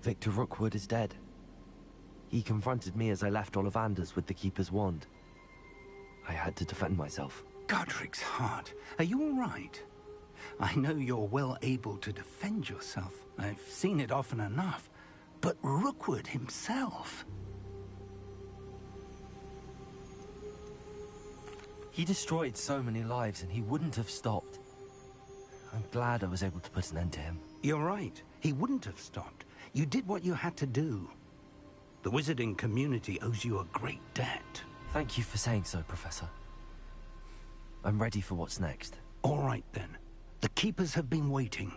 Victor Rookwood is dead. He confronted me as I left Ollivander's with the Keeper's wand. I had to defend myself. Godric's heart, are you all right? I know you're well able to defend yourself. I've seen it often enough. But Rookwood himself... He destroyed so many lives and he wouldn't have stopped. I'm glad I was able to put an end to him. You're right. He wouldn't have stopped. You did what you had to do. The wizarding community owes you a great debt. Thank you for saying so, Professor. I'm ready for what's next. All right, then. The Keepers have been waiting.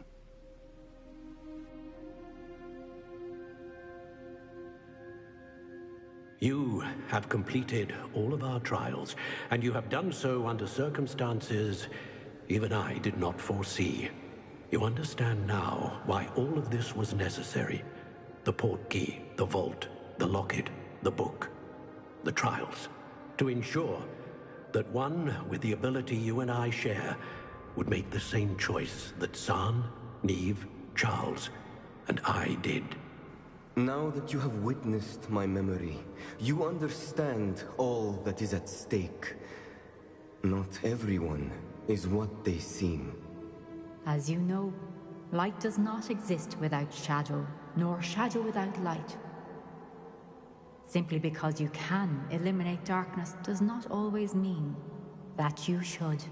You have completed all of our trials, and you have done so under circumstances even I did not foresee. You understand now why all of this was necessary. The portkey, the vault, the locket, the book, the trials. To ensure that one with the ability you and I share would make the same choice that San, Neve, Charles, and I did. Now that you have witnessed my memory, you understand all that is at stake. Not everyone is what they seem. As you know, light does not exist without shadow, nor shadow without light. Simply because you can eliminate darkness does not always mean that you should.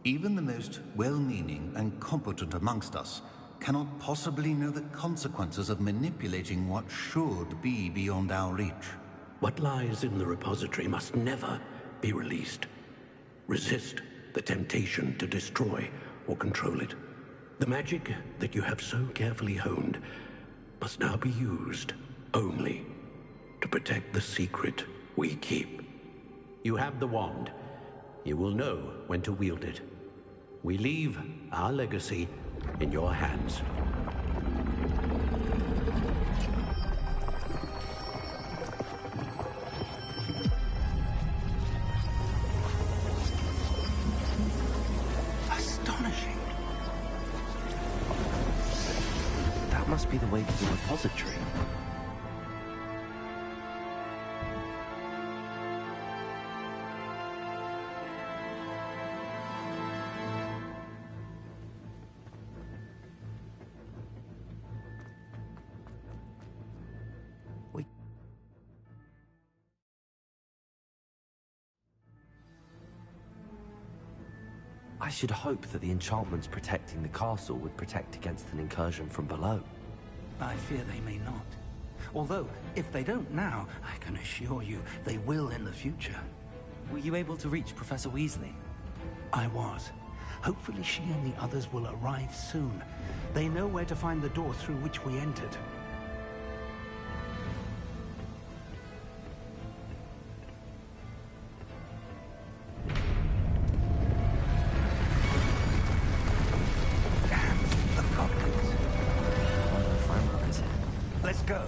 Even the most well-meaning and competent amongst us cannot possibly know the consequences of manipulating what should be beyond our reach. What lies in the repository must never be released. Resist the temptation to destroy or control it. The magic that you have so carefully honed must now be used only to protect the secret we keep. You have the wand. You will know when to wield it. We leave our legacy in your hands. Astonishing. That must be the way to the repository. I should hope that the enchantments protecting the castle would protect against an incursion from below. I fear they may not. Although, if they don't now, I can assure you they will in the future. Were you able to reach Professor Weasley? I was. Hopefully she and the others will arrive soon. They know where to find the door through which we entered. Let's go.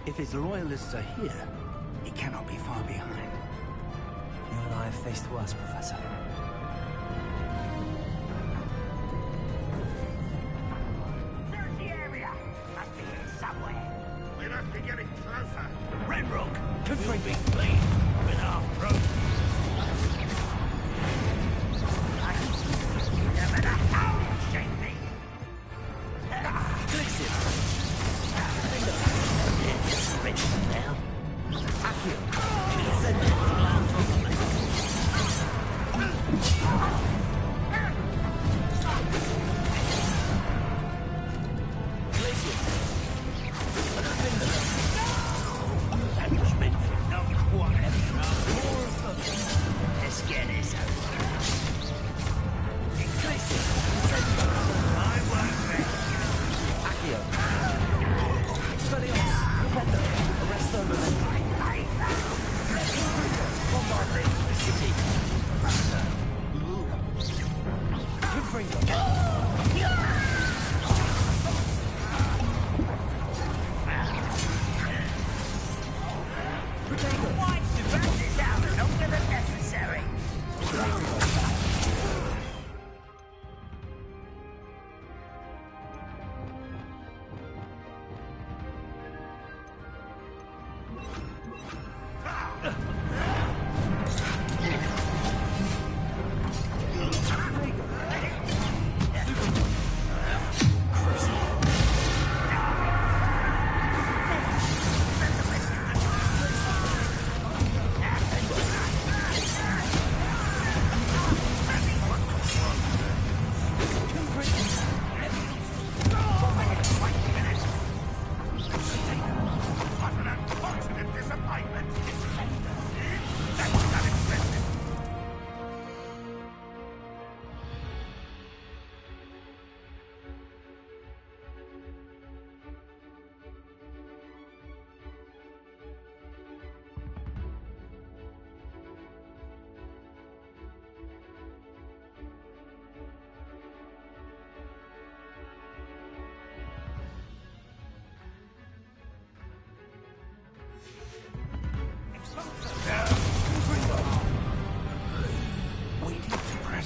If his loyalists are here, he cannot be far behind. You and I have faced worse, Professor. Search the area! Must be here somewhere. We must be getting closer. Renrock, confront me, please, with our throat. No matter how you shake me.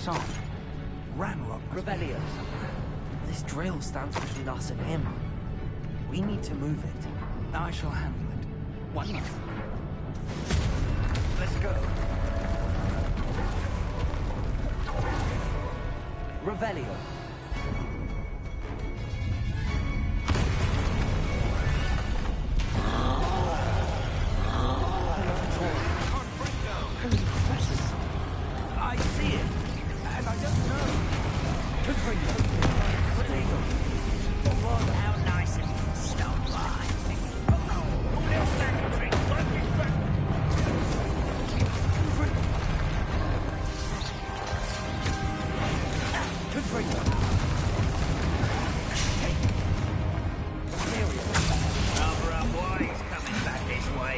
press on. Ranrock. Revelio. This drill stands between us and him. We need to move it. I shall handle it. One moment. Let's go. Revelio. I see it, and I don't know. How nice of you to stop by. Little secretary, working back. Rubber up boys coming back this way.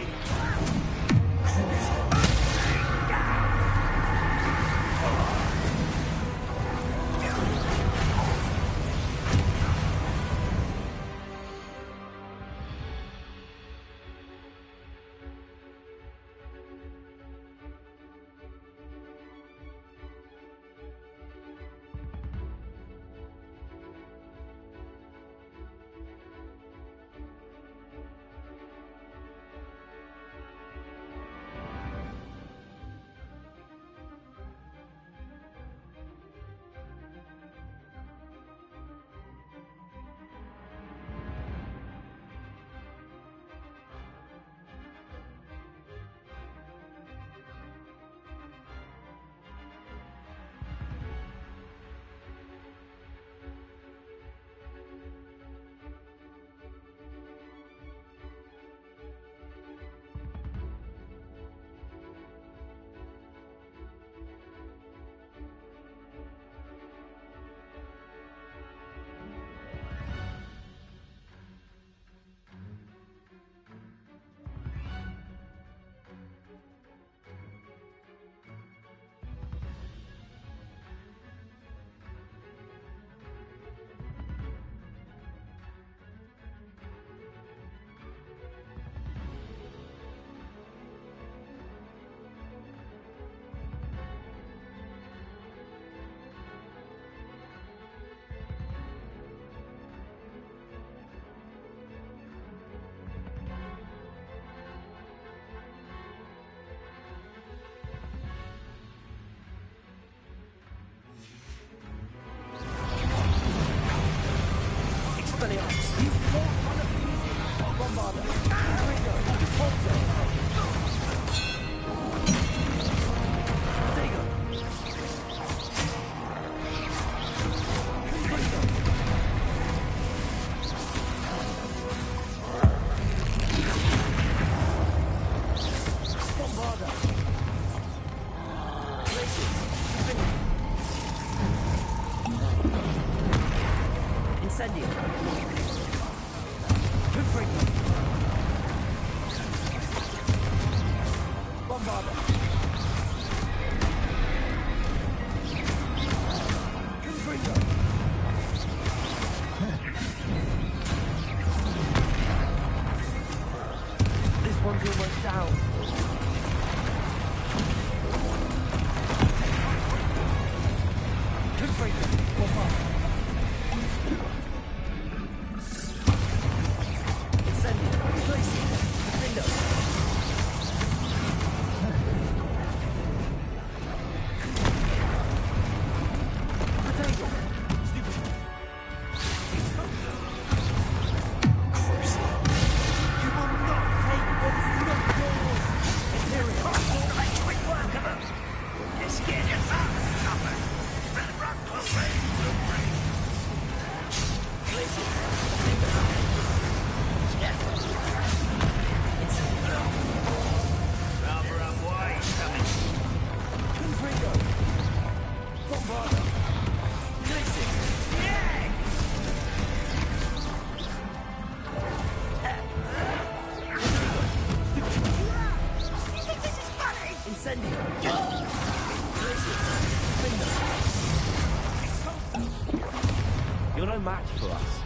You're no match for us.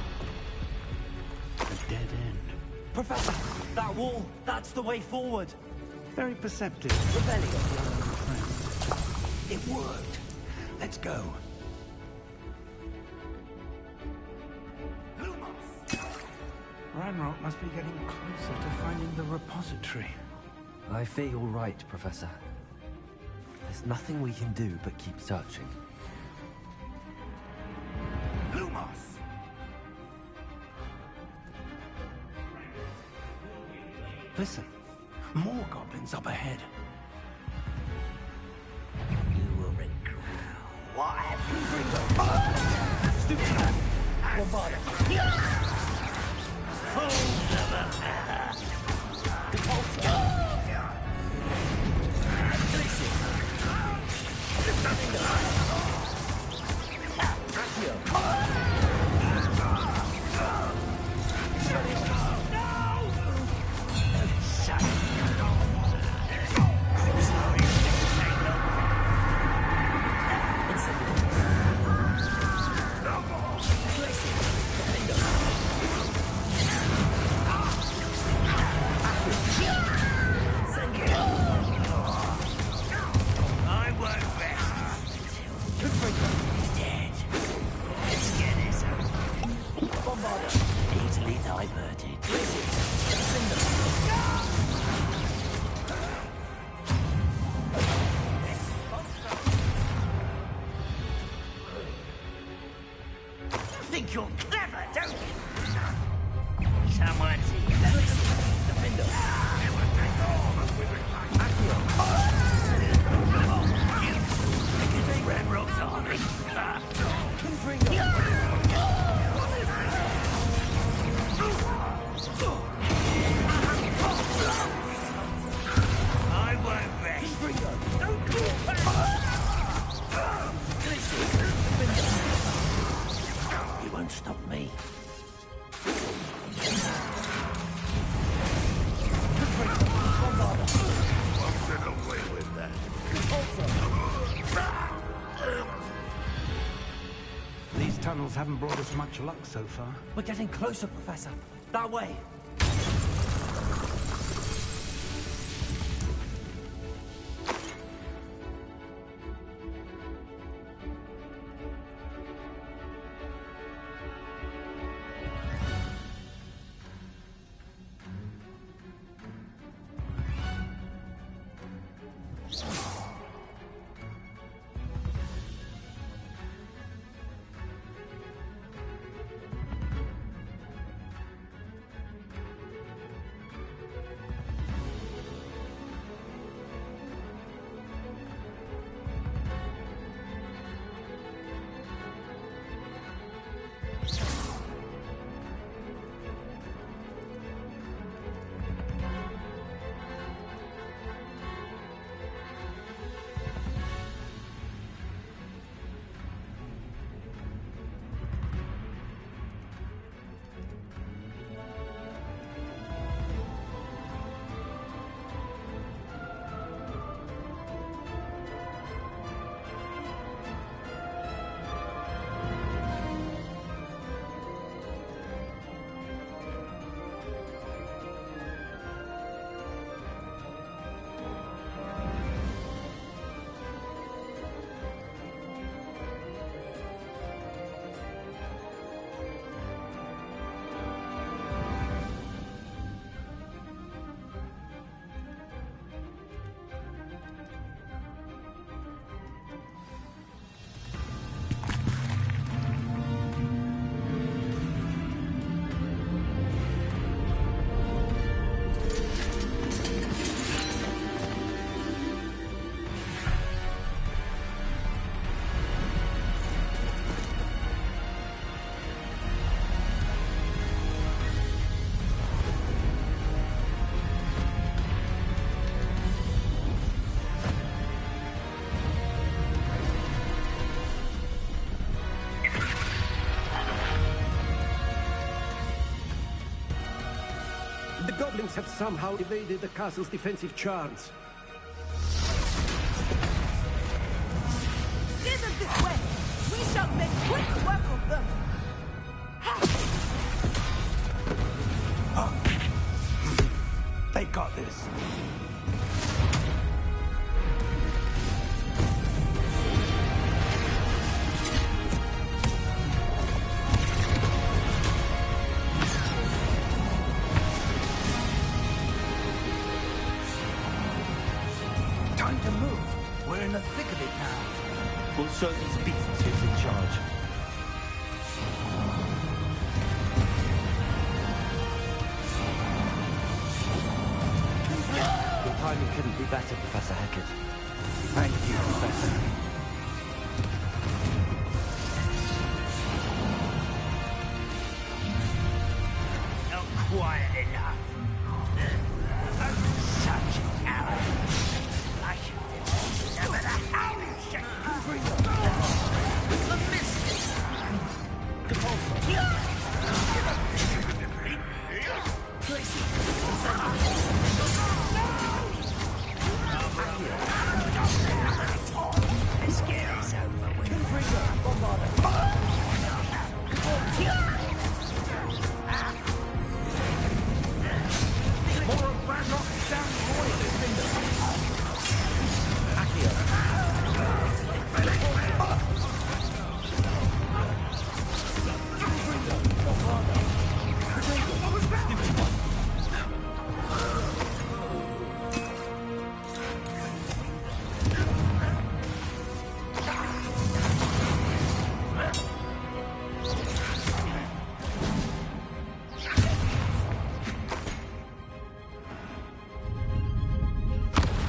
A dead end. Professor, that wall, that's the way forward. Very perceptive. Rebellion. It worked. Let's go. Ranrock must be getting closer to finding the repository. I fear you're right, Professor. There's nothing we can do but keep searching. Lumos! Listen, more goblins up ahead. You will regret what have you bring think you're clever, don't you? Someone's here. Defender. Ranrock's army. I won't rest. Don't go back. You won't stop me. Get away with that. These tunnels haven't brought us much luck so far. We're getting closer, Professor. That way. The goblins have somehow evaded the castle's defensive charms. Steer them this way! We shall make quick work of them! They got this. in the thick of it now. We'll show these beasts who's in charge. Your timing couldn't be better, Professor Hecat. Thank you, Professor. Not quiet enough. Such a coward. I should have never the hell you shake. The mystic. The pulsar. This game is over with. More of Ranrock's down royal finger.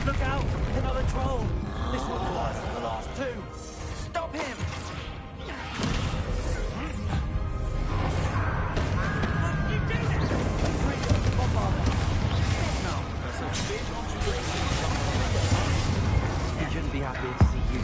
Look out! Another troll! This one's worse than the last two! Stop him! You do this! He shouldn't be happy to see you.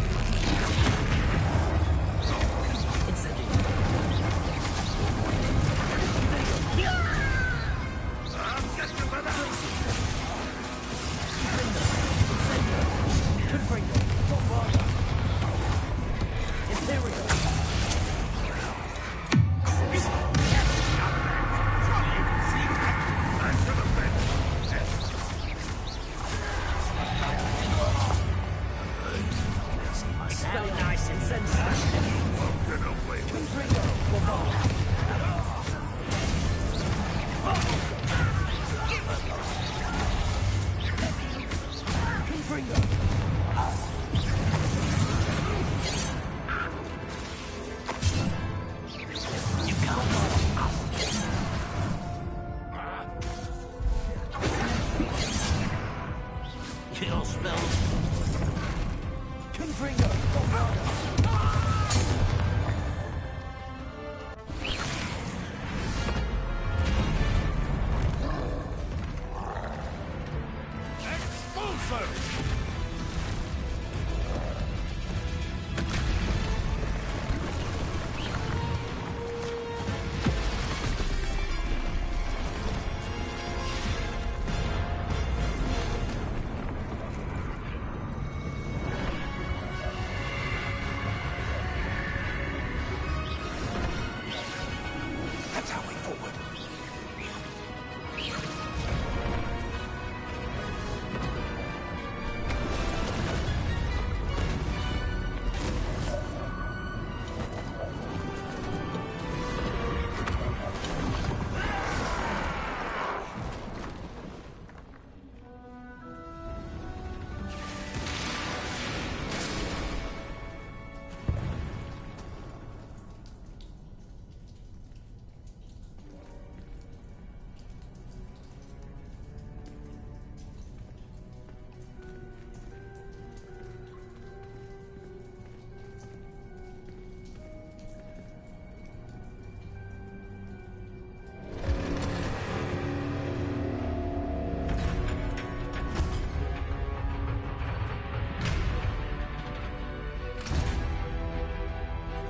Smell nice and sensational. Kill spells.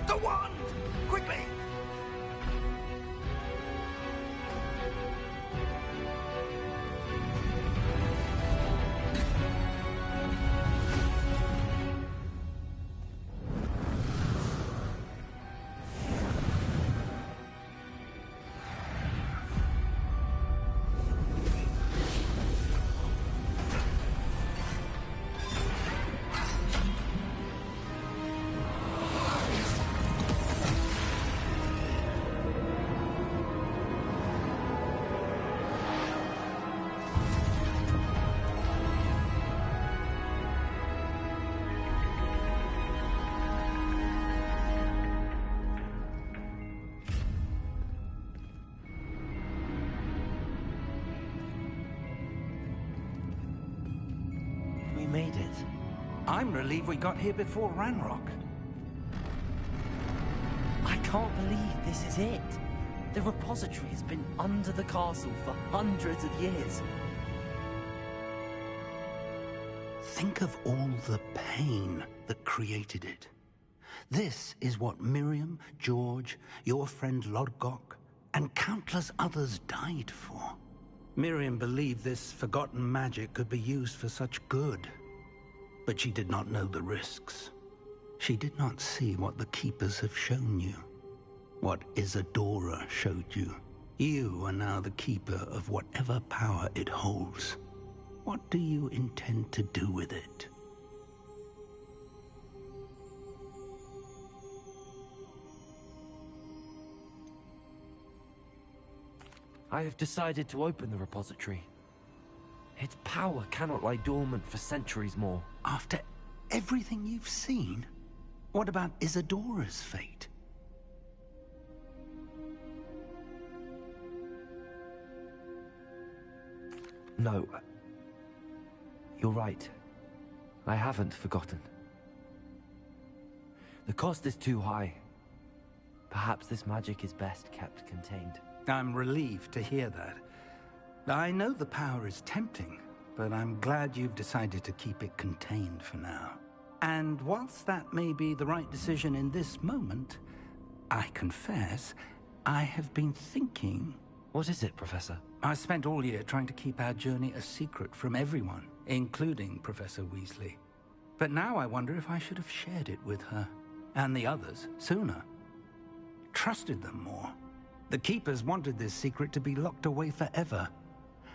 The wand! Quickly! I'm relieved we got here before Ranrock. I can't believe this is it. The repository has been under the castle for hundreds of years. Think of all the pain that created it. This is what Miriam, George, your friend Lodgok, and countless others died for. Miriam believed this forgotten magic could be used for such good. But she did not know the risks. She did not see what the Keepers have shown you. What Isadora showed you. You are now the Keeper of whatever power it holds. What do you intend to do with it? I have decided to open the repository. Its power cannot lie dormant for centuries more. After everything you've seen, what about Isadora's fate? No. You're right. I haven't forgotten. The cost is too high. Perhaps this magic is best kept contained. I'm relieved to hear that. I know the power is tempting, but I'm glad you've decided to keep it contained for now. And whilst that may be the right decision in this moment, I confess, I have been thinking... What is it, Professor? I spent all year trying to keep our journey a secret from everyone, including Professor Weasley. But now I wonder if I should have shared it with her, and the others, sooner. Trusted them more. The Keepers wanted this secret to be locked away forever.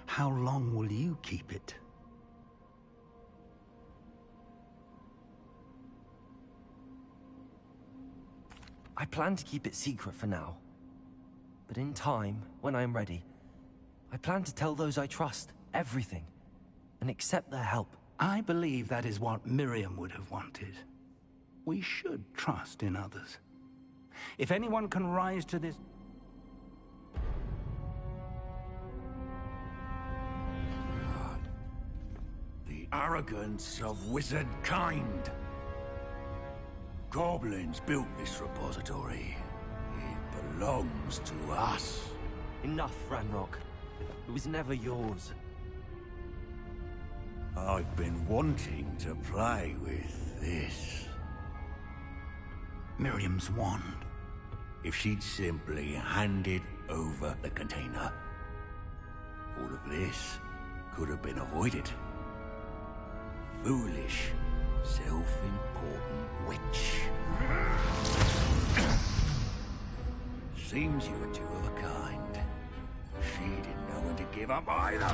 How long will you keep it? I plan to keep it secret for now. But in time, when I'm ready, I plan to tell those I trust everything and accept their help. I believe that is what Miriam would have wanted. We should trust in others. If anyone can rise to this... The arrogance of wizard kind. Goblins built this repository. It belongs to us. Enough, Ranrock. It was never yours. I've been wanting to play with this. Miriam's wand. If she'd simply handed over the container, all of this could have been avoided. Foolish, self-important witch. Seems you were two of a kind. She didn't know when to give up either.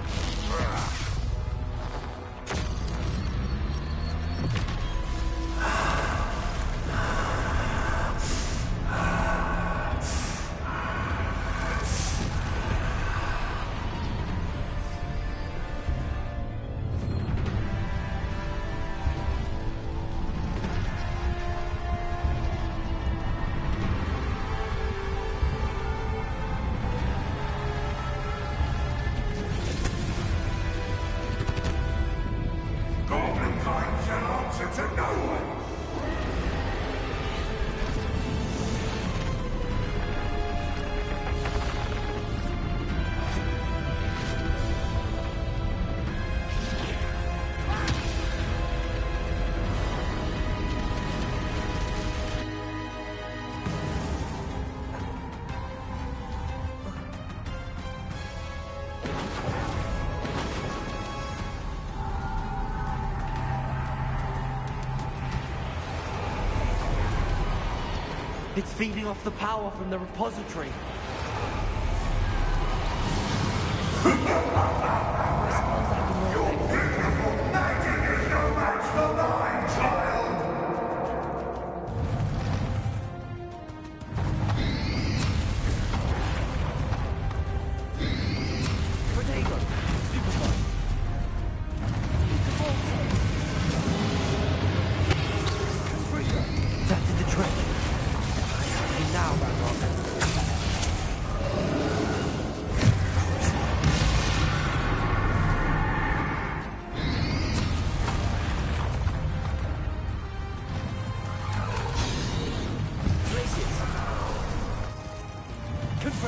It's feeding off the power from the repository.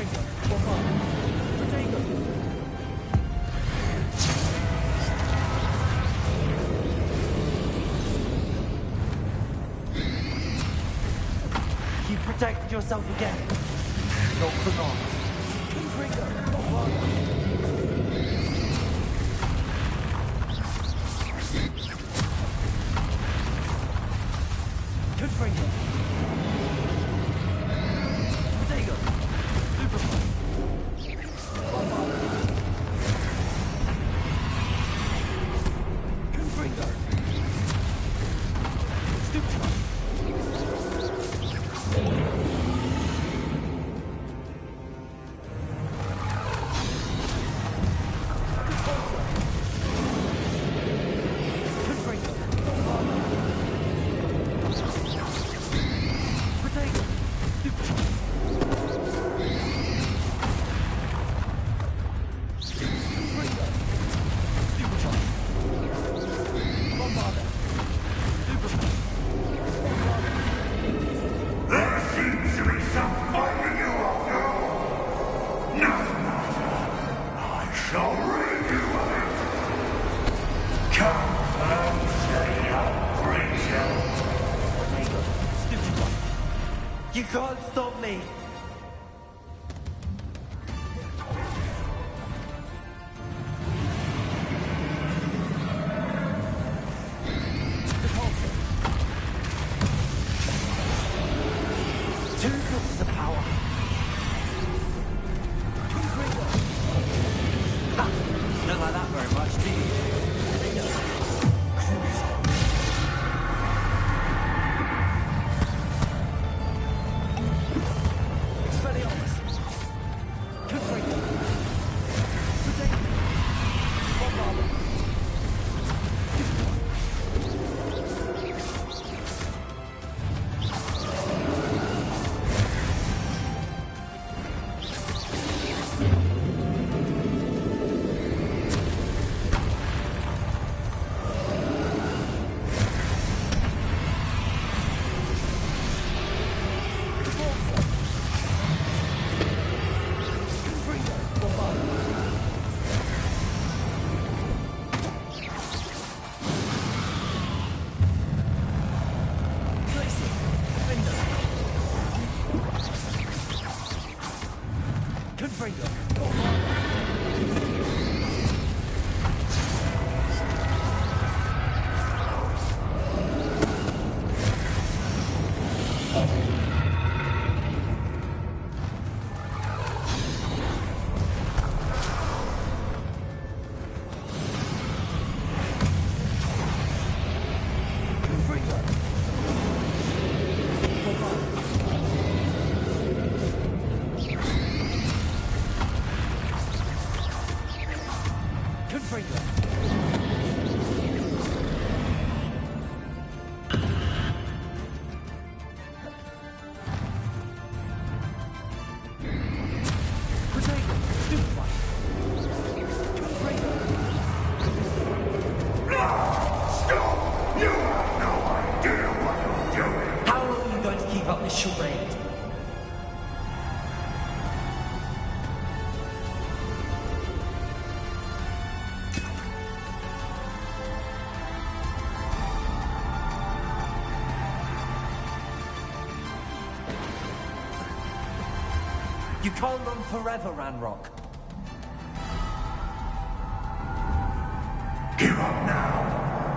Confringo. Bombard. Protego. You protected yourself again. Not for long. Confringo. Bombard. Confringo. Protego. Superfly. Bombard. Confringo. Stupefy. You can't stop me! Two sources of power. Ha! Don't like that very much, do you? You can't run forever, Ranrock. Give up now,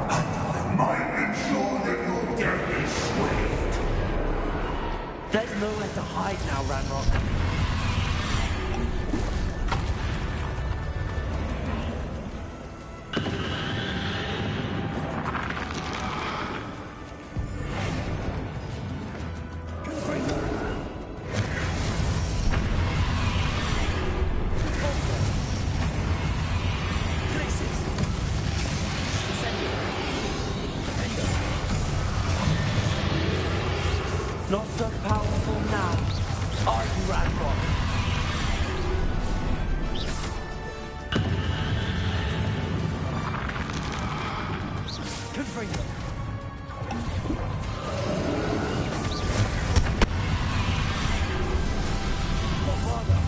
and I might ensure that your death is swift. There's nowhere to hide now, Ranrock. Not so powerful now, are you, Ranrock? Confringo. What father?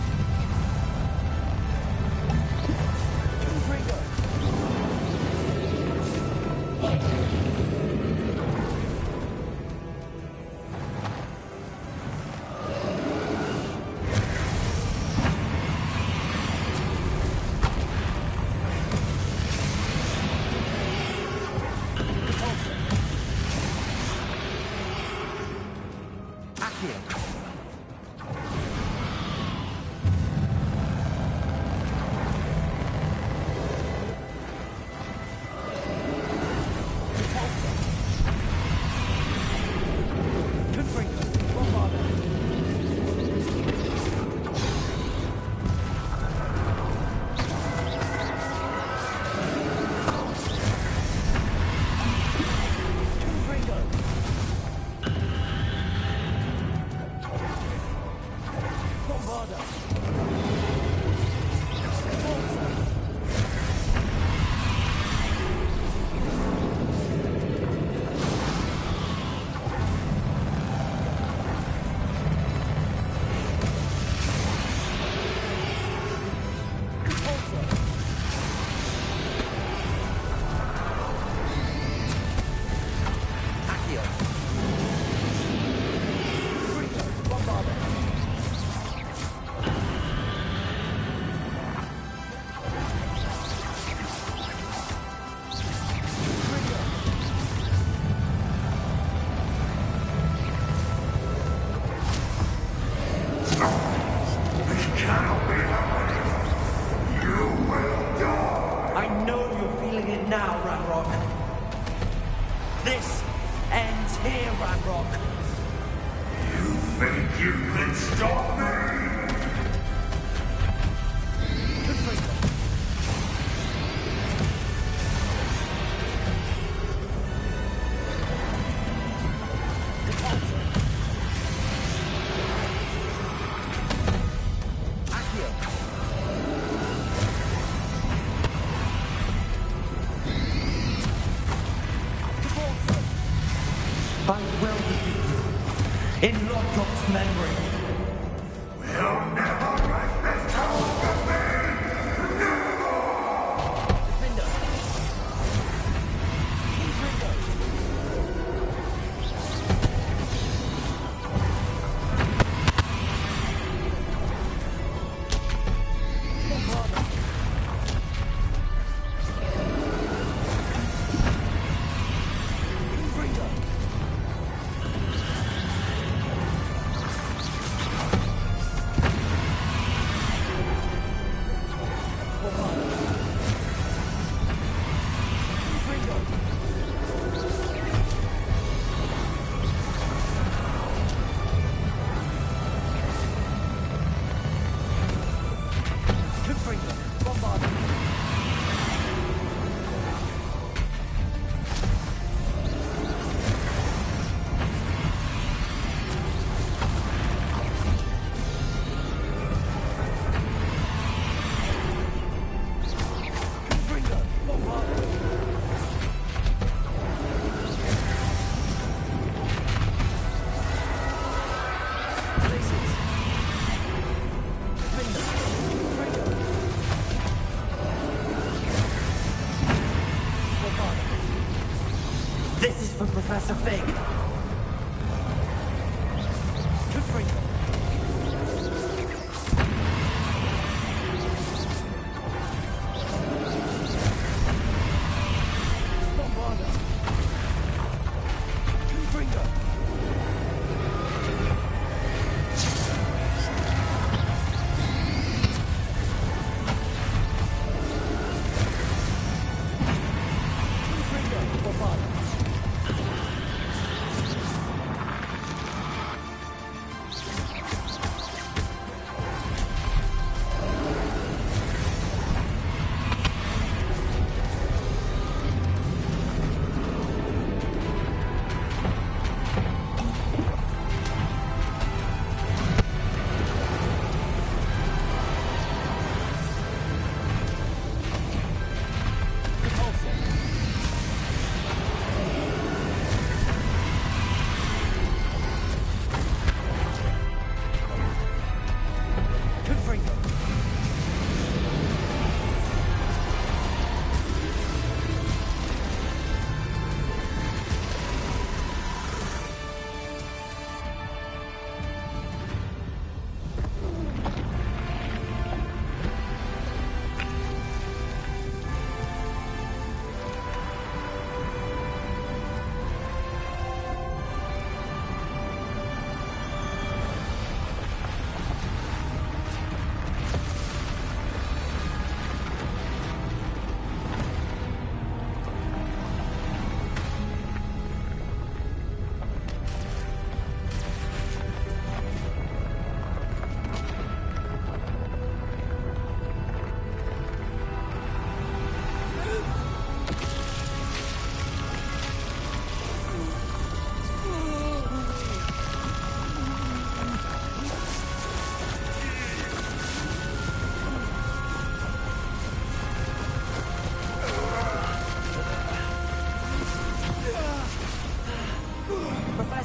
Professor Fig.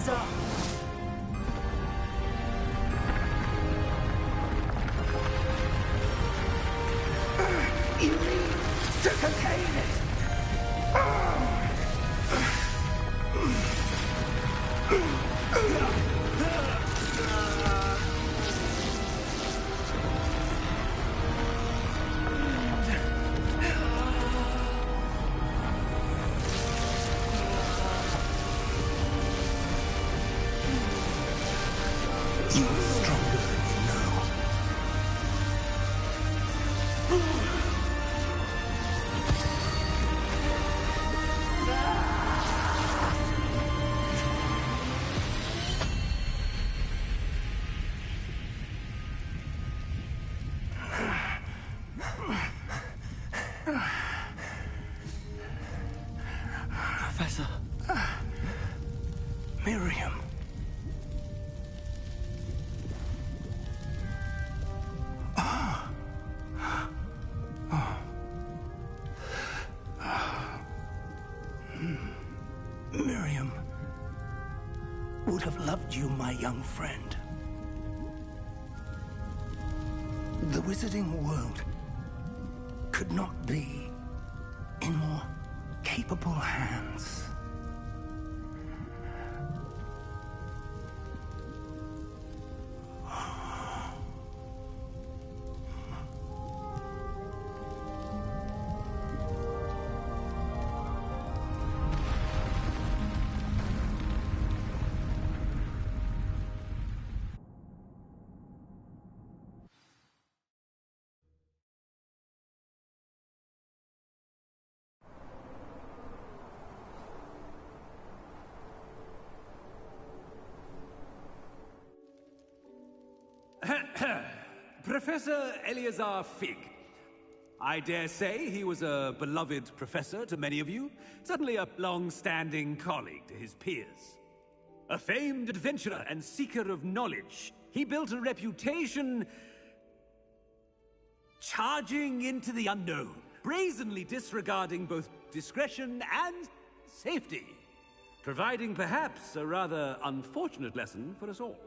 Professor! You need to contain it! You're stronger than you know. Professor. Miriam. Miriam would have loved you, my young friend. The wizarding world could not be in more capable hands. Professor Eleazar Fig. I dare say he was a beloved professor to many of you, certainly a long-standing colleague to his peers. A famed adventurer and seeker of knowledge, he built a reputation charging into the unknown, brazenly disregarding both discretion and safety, providing perhaps a rather unfortunate lesson for us all.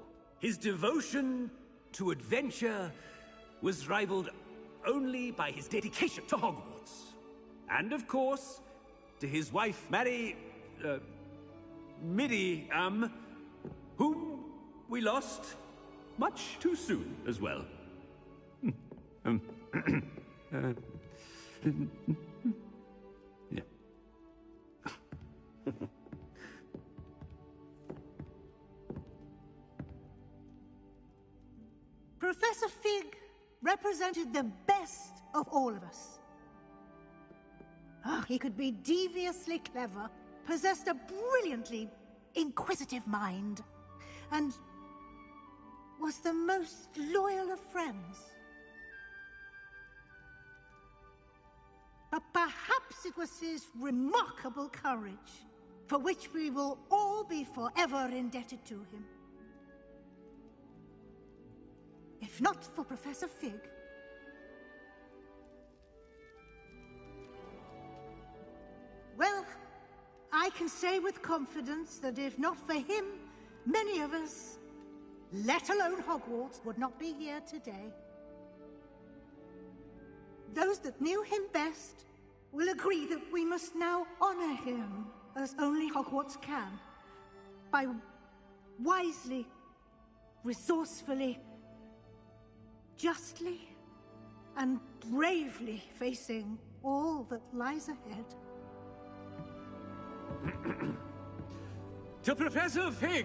His devotion to adventure was rivaled only by his dedication to Hogwarts. And of course, to his wife, Miriam, whom we lost much too soon as well. Yeah. Professor Fig represented the best of all of us. He could be deviously clever, possessed a brilliantly inquisitive mind, and was the most loyal of friends. But perhaps it was his remarkable courage, for which we will all be forever indebted to him. If not for Professor Fig, well, I can say with confidence that if not for him, many of us, let alone Hogwarts, would not be here today. Those that knew him best will agree that we must now honor him as only Hogwarts can, by wisely, resourcefully, justly and bravely facing all that lies ahead. To Professor Fig!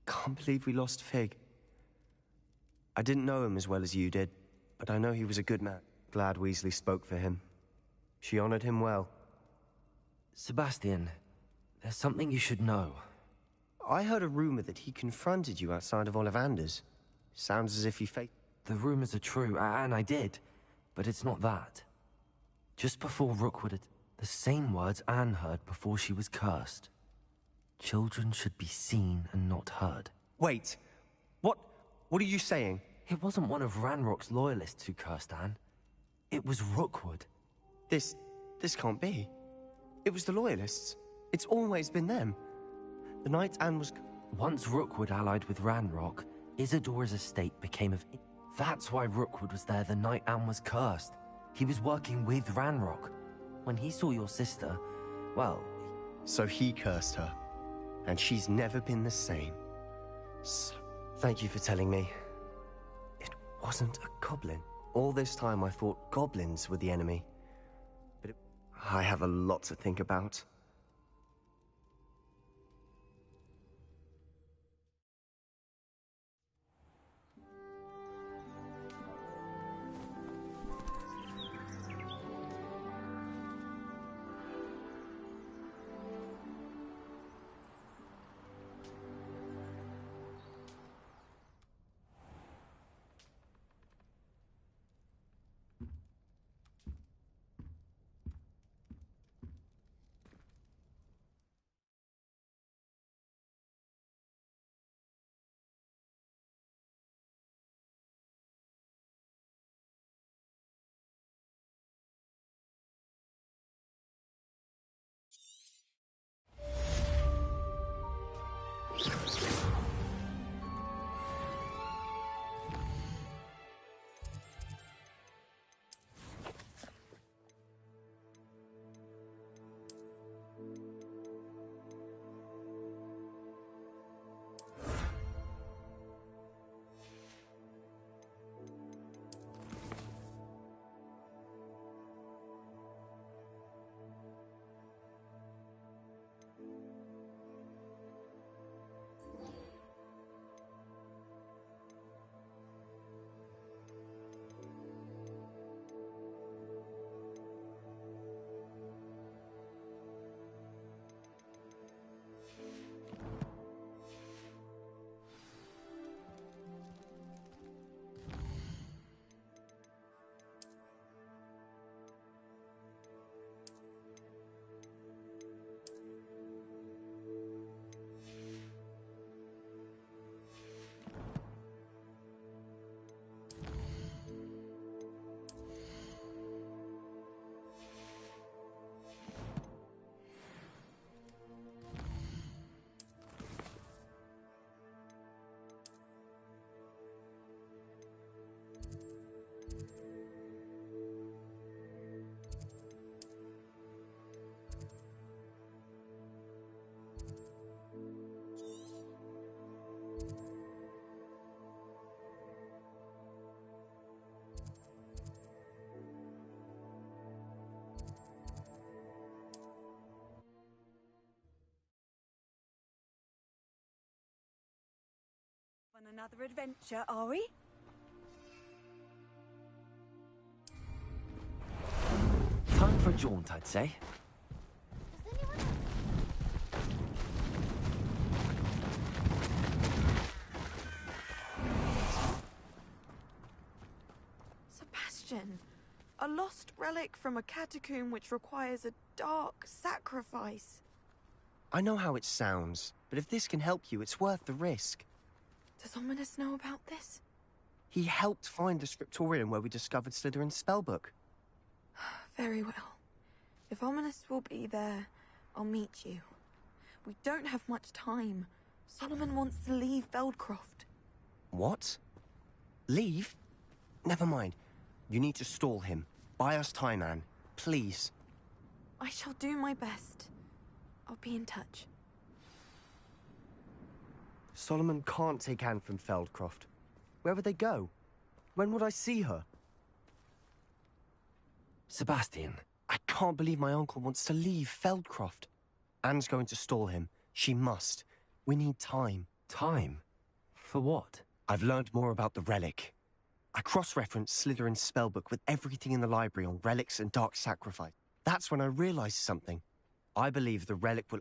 Can't believe we lost Fig. I didn't know him as well as you did, but I know he was a good man. Glad Weasley spoke for him. She honored him well. Sebastian, there's something you should know. I heard a rumor that he confronted you outside of Ollivander's. Sounds as if he the rumors are true, and I did. But it's not that. Just before Rookwood had... the same words Anne heard before she was cursed. Children should be seen and not heard. Wait. What are you saying? It wasn't one of Ranrock's loyalists who cursed Anne. It was Rookwood. This can't be. It was the loyalists. It's always been them. The night Anne was... Once Rookwood allied with Ranrock, Isadora's estate became of... That's why Rookwood was there the night Anne was cursed. He was working with Ranrock. When he saw your sister, well... So he cursed her. And she's never been the same. So, thank you for telling me. It wasn't a goblin. All this time I thought goblins were the enemy. But I have a lot to think about. On another adventure, are we? Time for a jaunt, I'd say. Sebastian, a lost relic from a catacomb which requires a dark sacrifice. I know how it sounds, but if this can help you, it's worth the risk. Does Ominous know about this? He helped find the scriptorium where we discovered Slytherin's spellbook. Very well. If Ominous will be there, I'll meet you. We don't have much time. Solomon wants to leave Feldcroft. What? Leave? Never mind. You need to stall him. Buy us time, Anne. Please. I shall do my best. I'll be in touch. Solomon can't take Anne from Feldcroft. Where would they go? When would I see her? Sebastian. I can't believe my uncle wants to leave Feldcroft. Anne's going to stall him. She must. We need time. Time? For what? I've learned more about the relic. I cross-referenced Slytherin's spellbook with everything in the library on relics and dark sacrifice. That's when I realized something. I believe the relic will...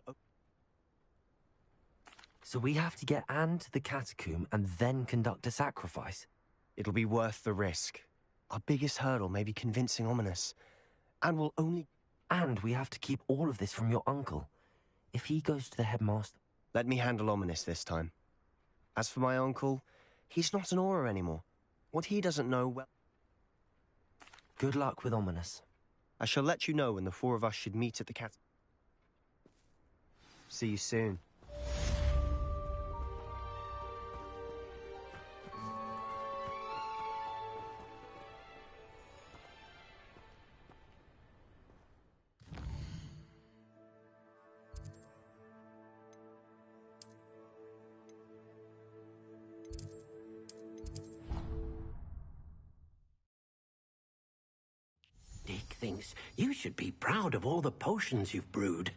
So we have to get Anne to the catacomb and then conduct a sacrifice? It'll be worth the risk. Our biggest hurdle may be convincing Ominous. And we'll only... And we have to keep all of this from your uncle. If he goes to the headmaster... Let me handle Ominous this time. As for my uncle, he's not an Auror anymore. What he doesn't know, well... Good luck with Ominous. I shall let you know when the four of us should meet at the cat... See you soon. Dick thinks you should be proud of all the potions you've brewed.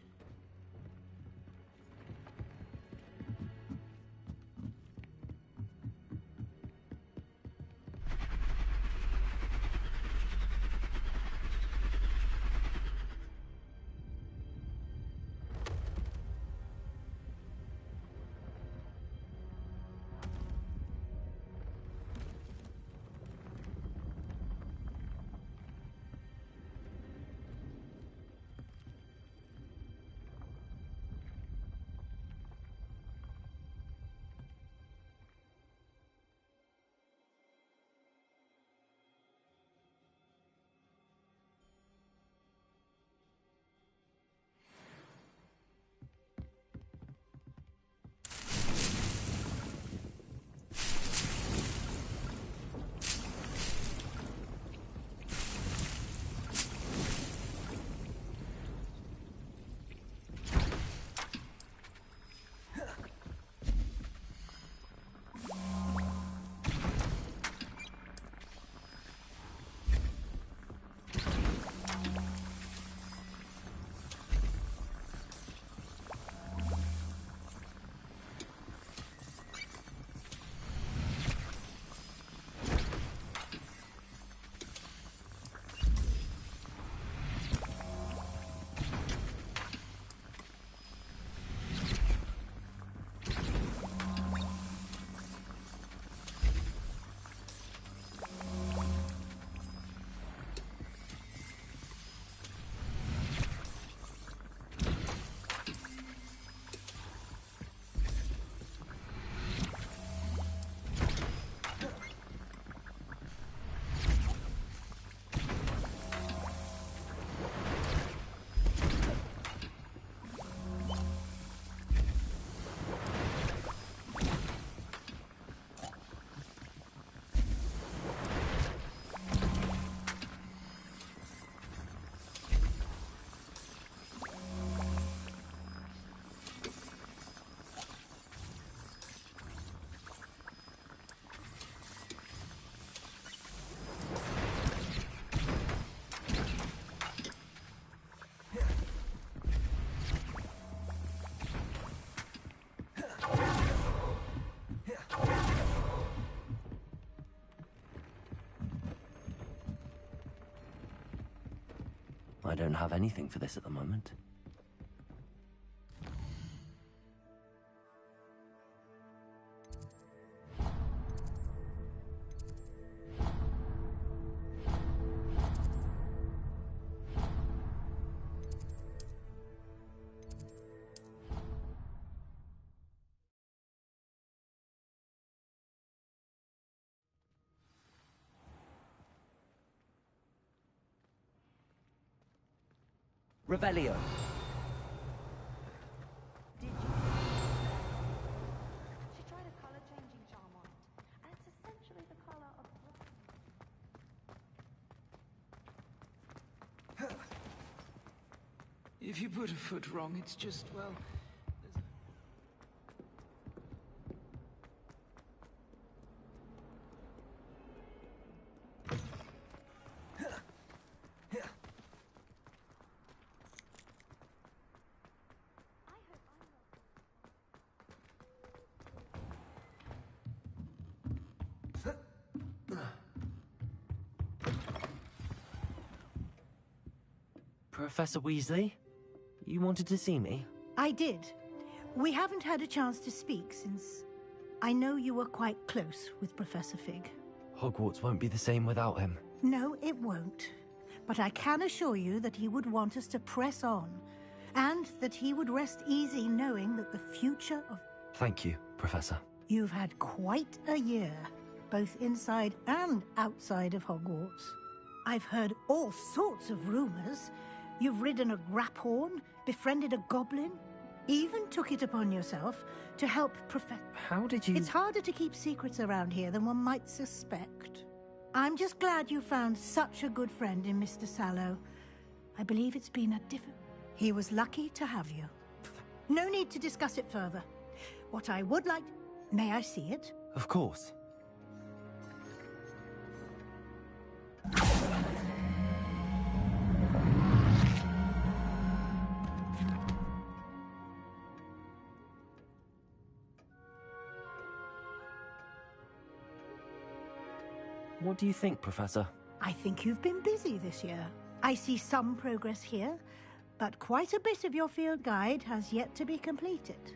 I don't have anything for this at the moment. Revelio. She tried a color-changing charm on it, and it's essentially the color of... If you put a foot wrong, it's just, well... Professor Weasley, you wanted to see me? I did. We haven't had a chance to speak since I know you were quite close with Professor Fig. Hogwarts won't be the same without him. No, it won't. But I can assure you that he would want us to press on, and that he would rest easy knowing that the future of... Thank you, Professor. You've had quite a year, both inside and outside of Hogwarts. I've heard all sorts of rumors. You've ridden a grapphorn, befriended a goblin, even took it upon yourself to help How did you... It's harder to keep secrets around here than one might suspect. I'm just glad you found such a good friend in Mr. Sallow. I believe it's been a He was lucky to have you. No need to discuss it further. What I would like... May I see it? Of course. What do you think, Professor? I think you've been busy this year. I see some progress here, but quite a bit of your field guide has yet to be completed.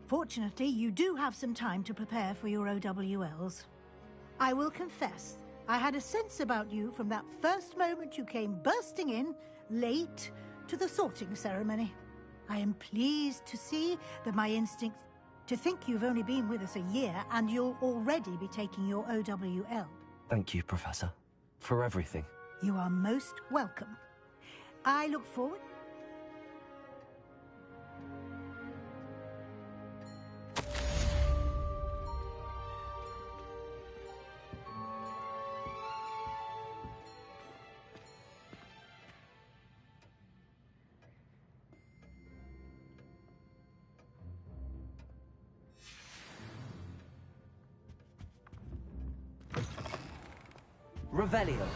Fortunately, you do have some time to prepare for your OWLs. I will confess, I had a sense about you from that first moment you came bursting in, late, to the sorting ceremony. I am pleased to see that my instincts... To think you've only been with us a year and you'll already be taking your OWL. Thank you, Professor, for everything. You are most welcome. I look forward... Revelio.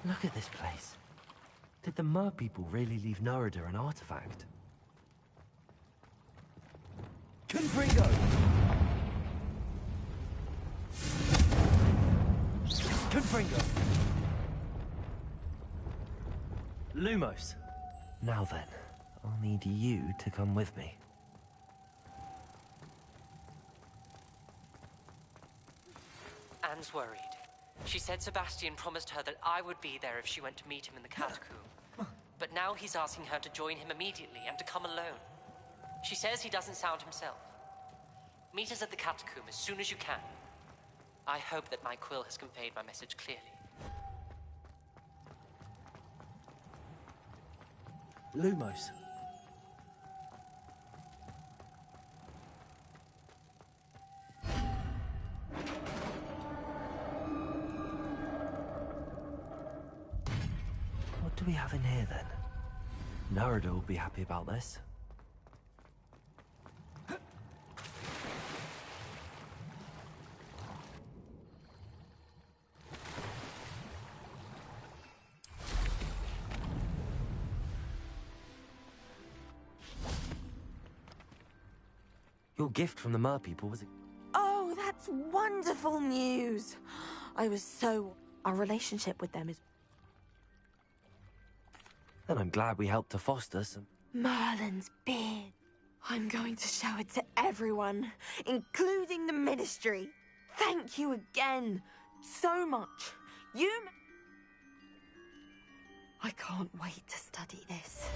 Look at this place. Did the Mer people really leave Nerida an artifact? Confringo! Confringo! Lumos. Now then, I'll need you to come with me. Anne's worried. She said Sebastian promised her that I would be there if she went to meet him in the catacomb. But now he's asking her to join him immediately and to come alone. She says he doesn't sound himself. Meet us at the catacomb as soon as you can. I hope that my quill has conveyed my message clearly. Lumos. What do we have in here then? Narada will be happy about this. Your gift from the Mer people was a... Oh, that's wonderful news. Our relationship with them is... And I'm glad we helped to foster some... Merlin's beard. I'm going to show it to everyone, including the Ministry. Thank you again. So much. I can't wait to study this.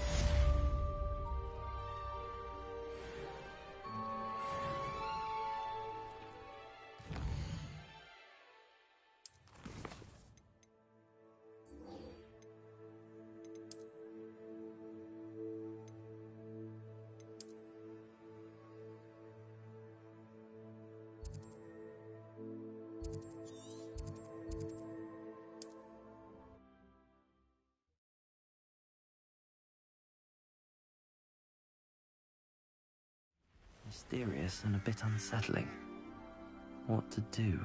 Mysterious and a bit unsettling. What to do?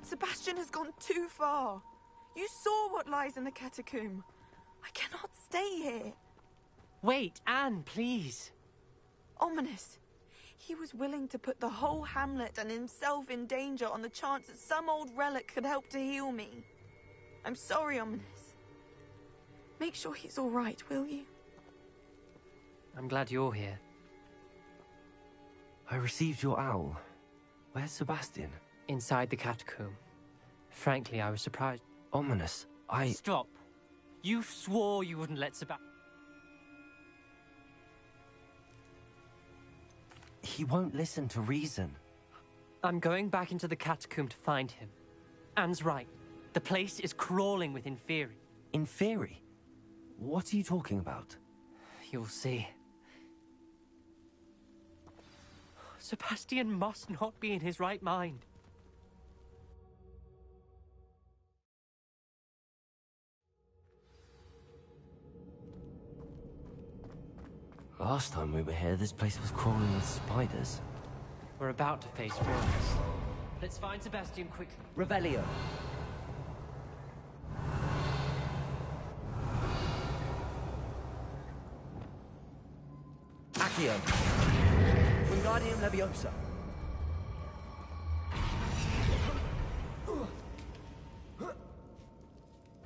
Sebastian has gone too far. You saw what lies in the catacomb. I cannot stay here. Wait, Anne, please. Ominous. He was willing to put the whole hamlet and himself in danger on the chance that some old relic could help to heal me. I'm sorry, Ominous. Make sure he's all right, will you? I'm glad you're here. I received your owl. Where's Sebastian? Inside the catacomb. Frankly, I was surprised. Ominous, Stop. You swore you wouldn't let Sebastian... He won't listen to reason. I'm going back into the catacomb to find him. Anne's right. The place is crawling with Inferi. Inferi? What are you talking about? You'll see. Sebastian must not be in his right mind. Last time we were here, this place was crawling with spiders. We're about to face worse. Let's find Sebastian quickly. Revelio. Accio. Wingardium Leviosa.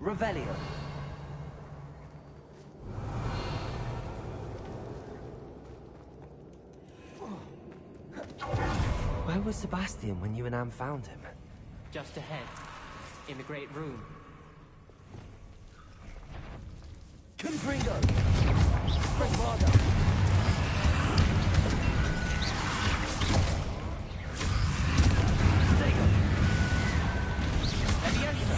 Revelio. Where was Sebastian when you and Anne found him? Just ahead, in the Great Room. Confringo. Bravado. Stego. Leviosa.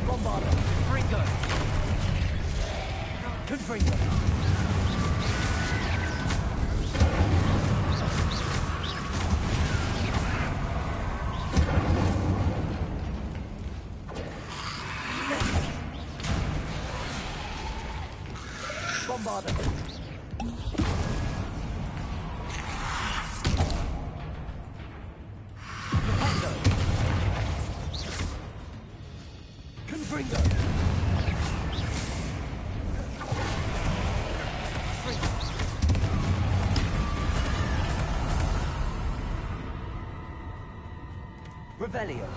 Bombardo. Ringo. Confringo. Bombardo. Confringo. Revelio.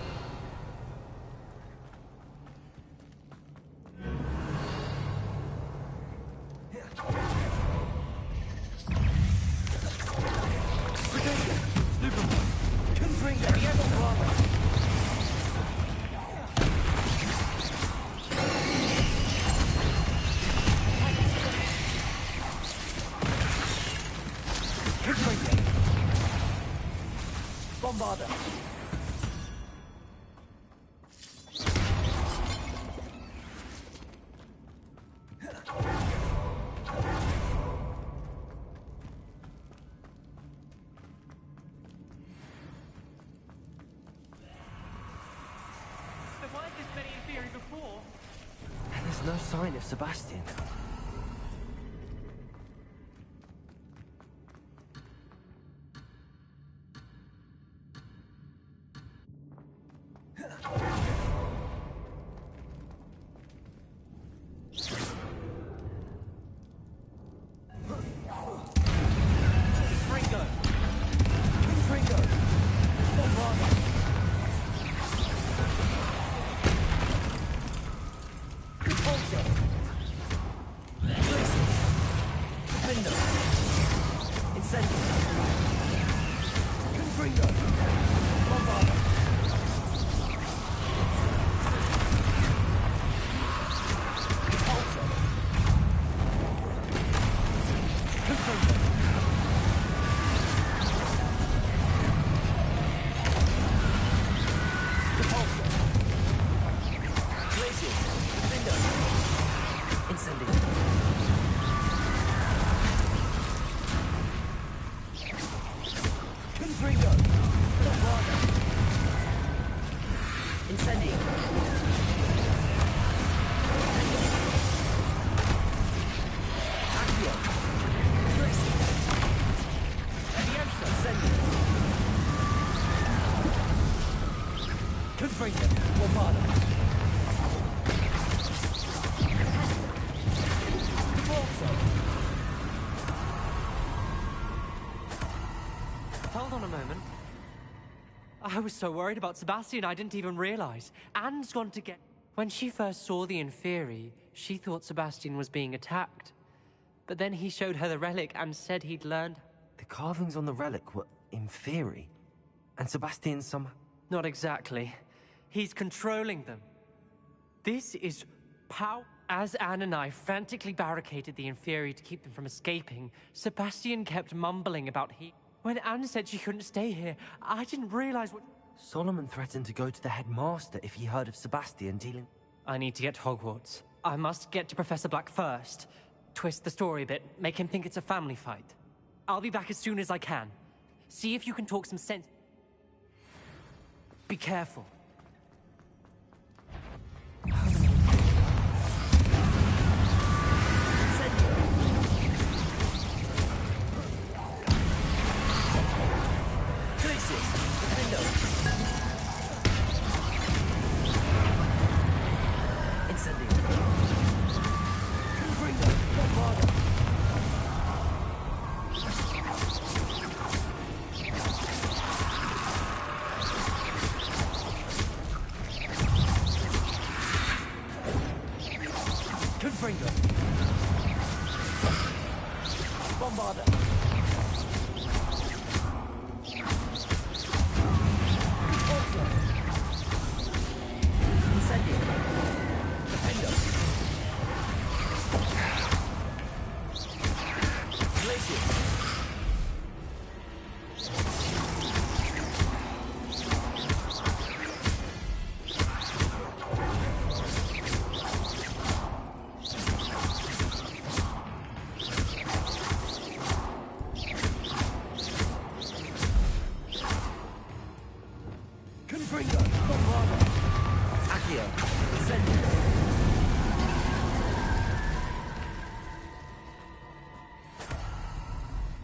Bombarder. There's no sign of Sebastian. Hold on a moment. I was so worried about Sebastian I didn't even realize. Anne's gone to get... When she first saw the Inferi, she thought Sebastian was being attacked. But then he showed her the relic and said he'd learned... The carvings on the relic were Inferi. And Sebastian somehow... Not exactly. He's controlling them. This is power. As Anne and I frantically barricaded the Inferi to keep them from escaping, Sebastian kept mumbling about he... When Anne said she couldn't stay here, I didn't realize what... Solomon threatened to go to the headmaster if he heard of Sebastian dealing... I need to get to Hogwarts. I must get to Professor Black first. Twist the story a bit, make him think it's a family fight. I'll be back as soon as I can. See if you can talk some sense... Be careful.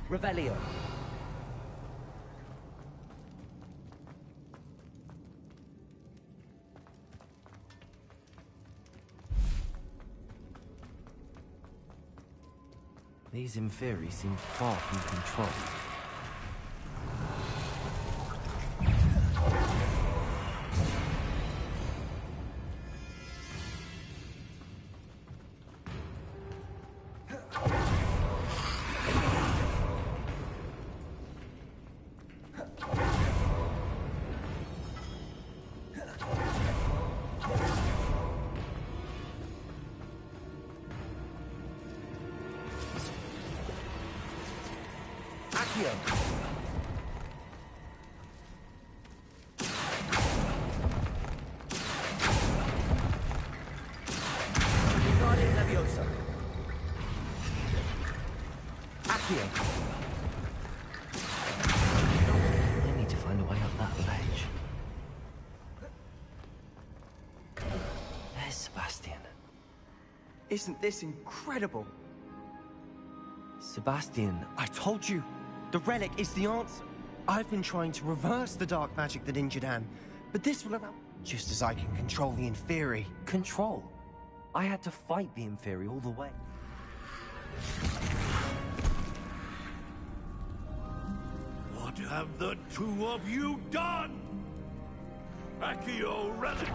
Revelio. These Inferi seem far from control. Accio. Wingardium Leviosa. Accio. I need to find a way up that ledge. There's Sebastian. Isn't this incredible? Sebastian, I told you, the relic is the answer. I've been trying to reverse the dark magic that injured Anne, but this will allow... Just as I can control the Inferi. Control? I had to fight the Inferi all the way. What have the two of you done? Accio relic!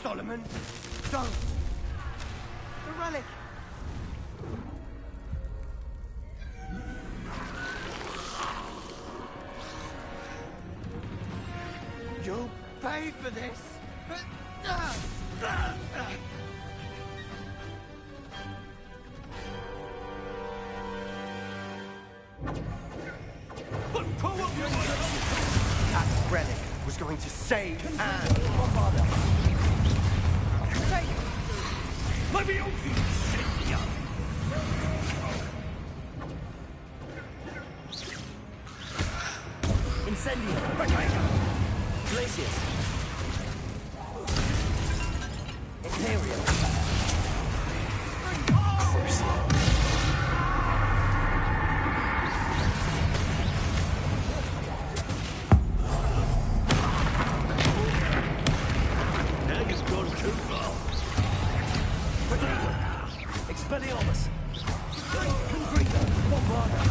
Solomon, don't! The relic! You'll pay for this! But two of you That relic was going to save Anne! Incendio. Glacius. Imperial. Now you've gone too far. Expelliarmus. Bombarda.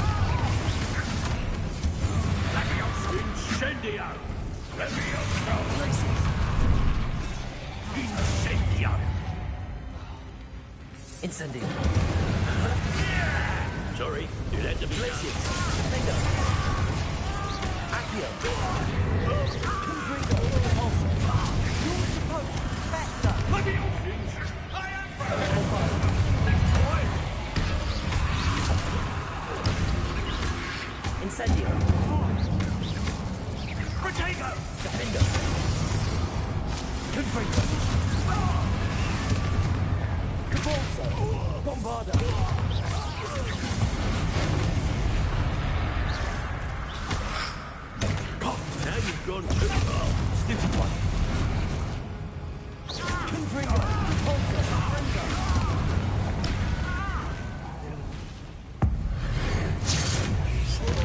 Incendio! Leviosa! Incendio! Incendio. Sorry, it had to be Glacius. Bingo. Accio. Confringo. Pulsar. You're supposed to better. Leviosa! I am Incendio. Protego! Defender. Confringo. Cabalso. Bombarda. Now you've gone too far. Stiffy one. Confringo. Cabalso.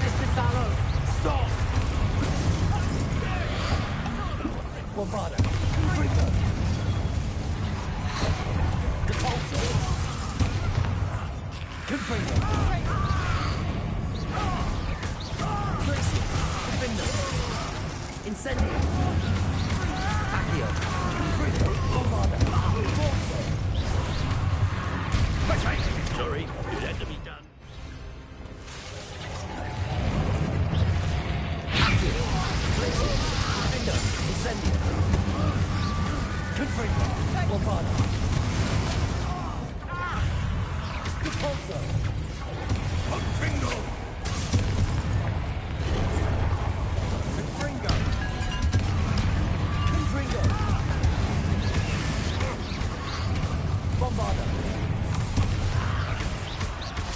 Espizalo. Stop! Bombarda. Confringo. Cabalso. Confringo. Glacius. Defender. Incendio. Accio. Confringo. Bombarda. Cabalso. Sorry, it had to be done. Accio. Glacius. Defender. Incendio. Confringo. Bombarda. Cabalso. Confringo! Confringo. Confringo. Bombarda.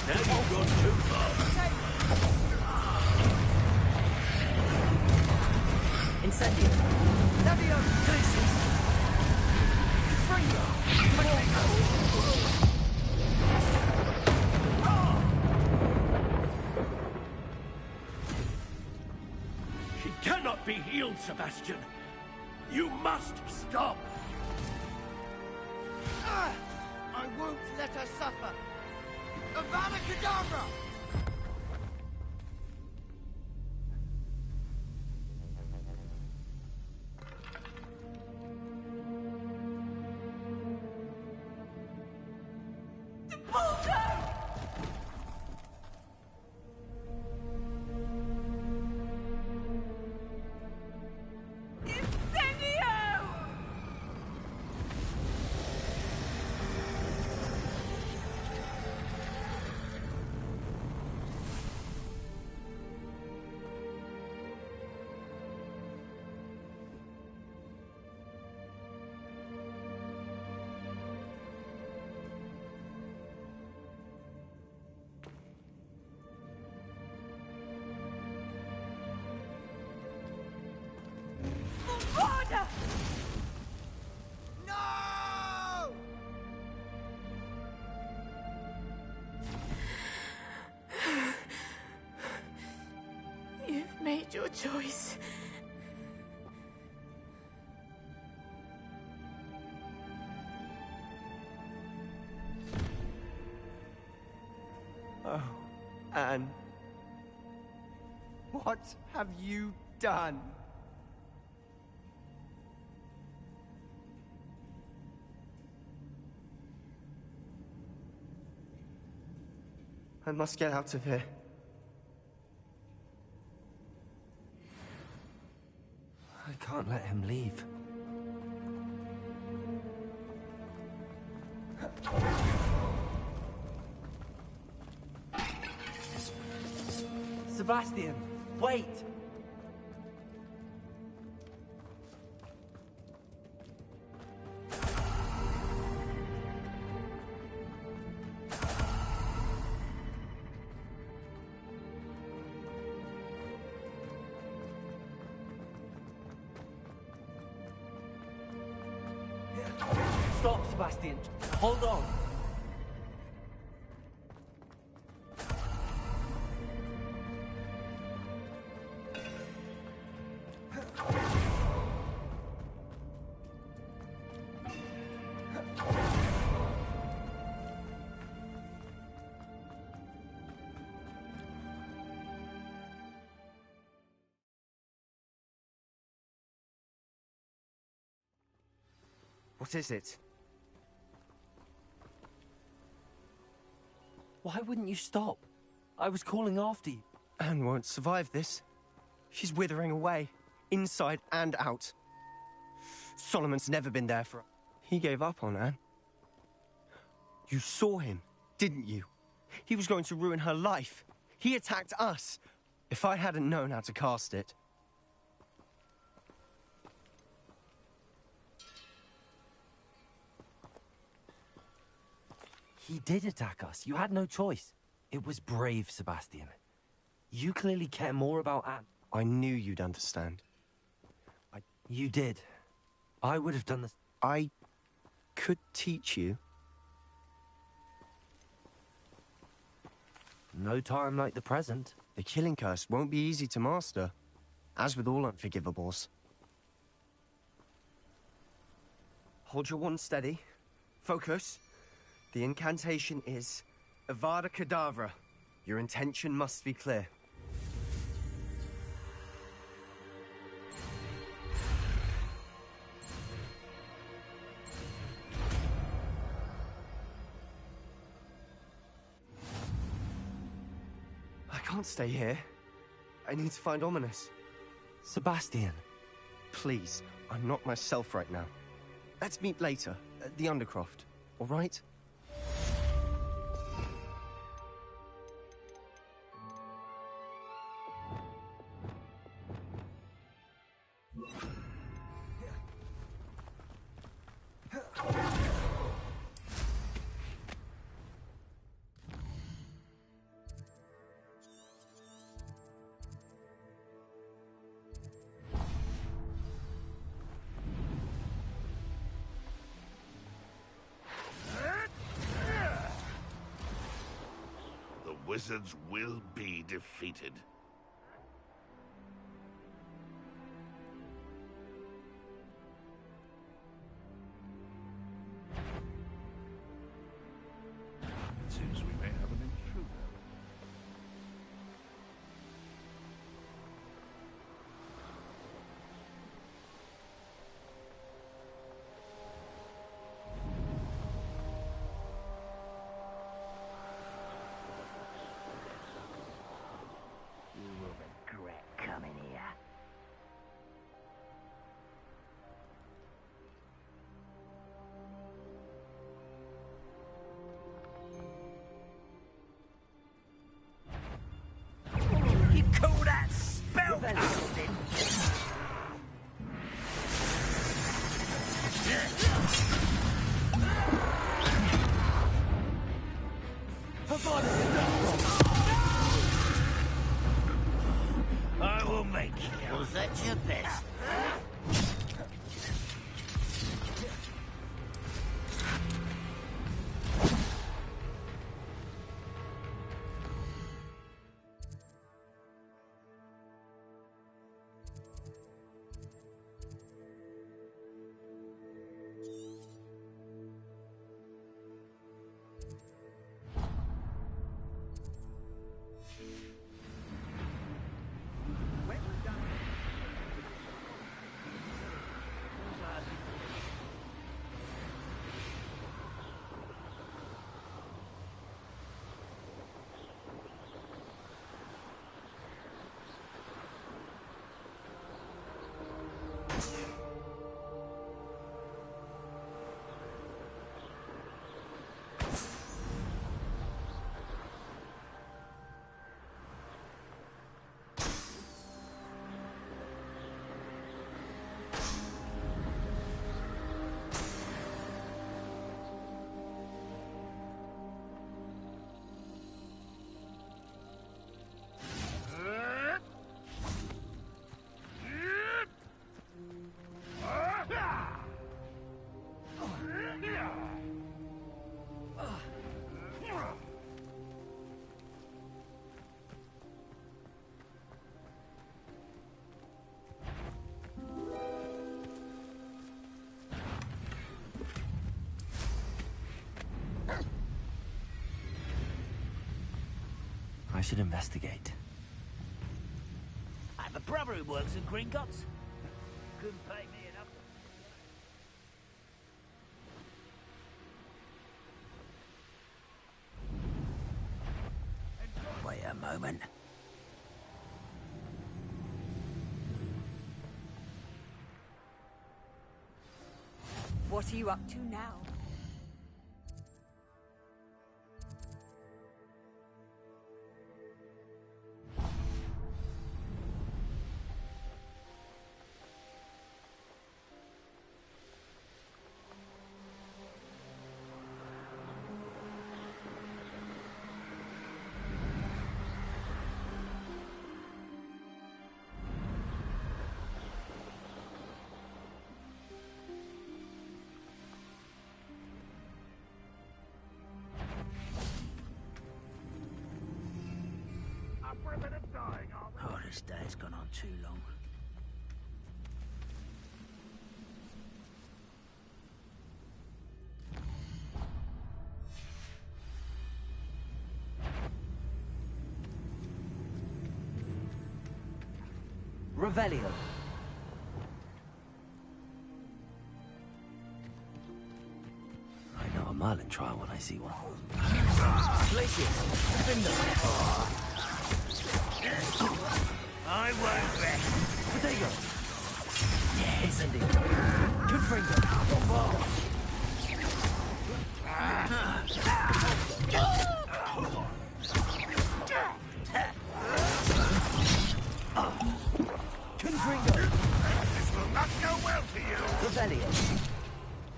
Now you've gone too far. Incendio. Levio. Glacius. Confringo. She cannot be healed, Sebastian. You must stop. I won't let her suffer! Avada Kedavra! choice. Oh, Anne. What have you done? I must get out of here. I can't let him leave. Sebastian, wait! Stop, Sebastian. Hold on. What is it? Why wouldn't you stop? I was calling after you. Anne won't survive this. She's withering away, inside and out. Solomon's never been there for her. He gave up on Anne. You saw him, didn't you? He was going to ruin her life. He attacked us. If I hadn't known how to cast it... He did attack us. You had no choice. It was brave, Sebastian. You clearly care more about Anne. I knew you'd understand. You did. I would have done this. I could teach you. No time like the present. The killing curse won't be easy to master, as with all unforgivables. Hold your wand steady. Focus. The incantation is Avada Kedavra. Your intention must be clear. I can't stay here. I need to find Ominous. Sebastian. Please, I'm not myself right now. Let's meet later, at the Undercroft, all right? Wizards will be defeated. It seems we may have an intruder. I will make you. Was that your best? I should investigate. I have a brother who works at Gringotts. Couldn't pay me enough. Wait a moment. What are you up to now? Oh, this day's gone on too long. Revelio. I know a Merlin trial when I see one. Places. I won't rest. Potato. Yeah. Incendio. Confringo. Bombarda. Confringo. This will not go well for you. Revelio.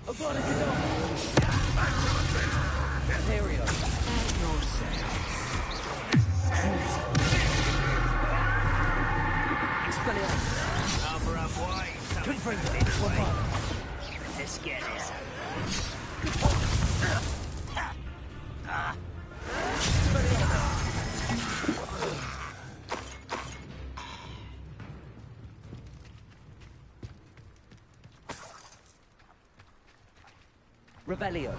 Abonacador. Ontario. Cover up wide. Confringo. Let's get it. Revelio.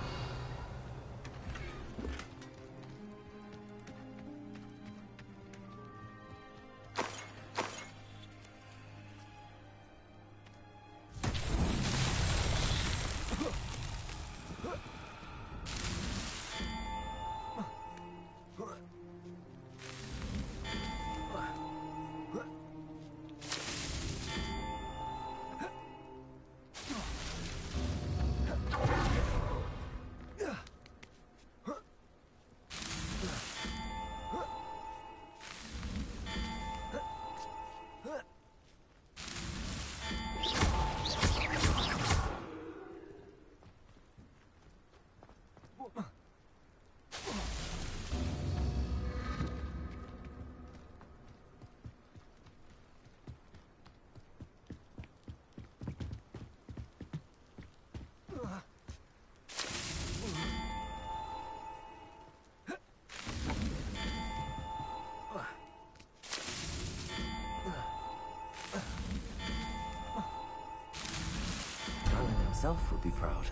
Himself would be proud.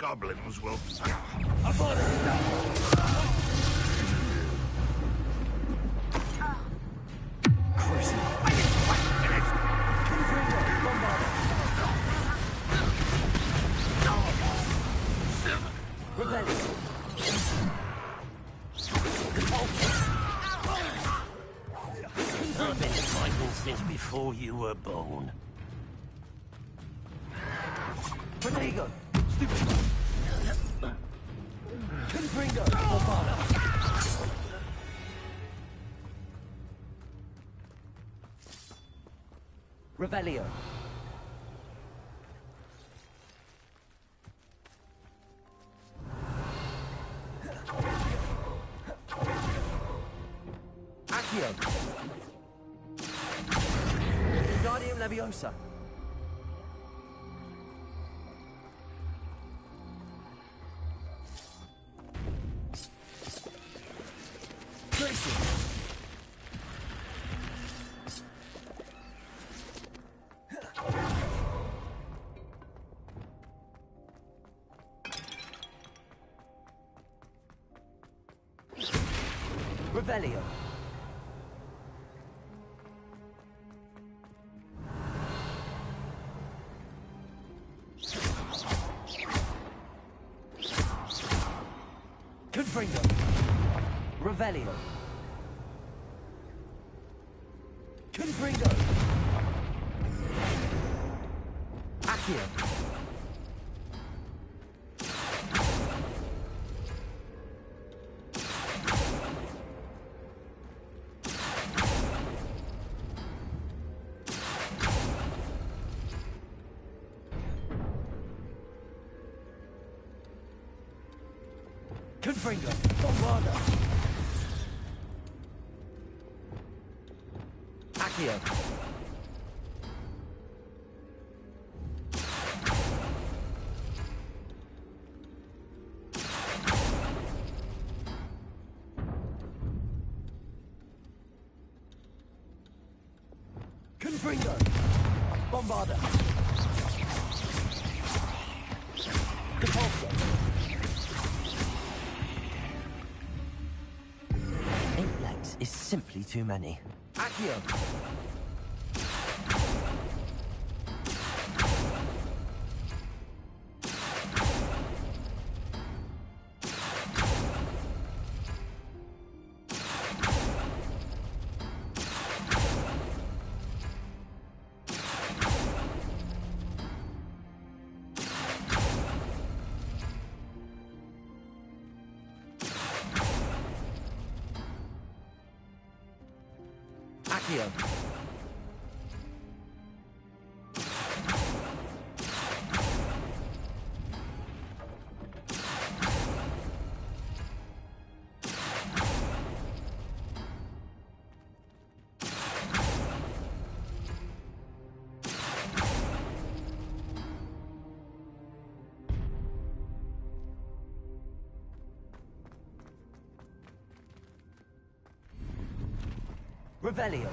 goblins will... Since before you were born. Protego! Stupid! Confringo! Bombarda! Revelio! Accio! Wingardium Leviosa! Revelio. Confringo. Revelio. Confringo. Accio. Confringo. Bombarda. Accio. Confringo. Bombarda. Capulso. Is simply too many. Accio! Accio. Revelio.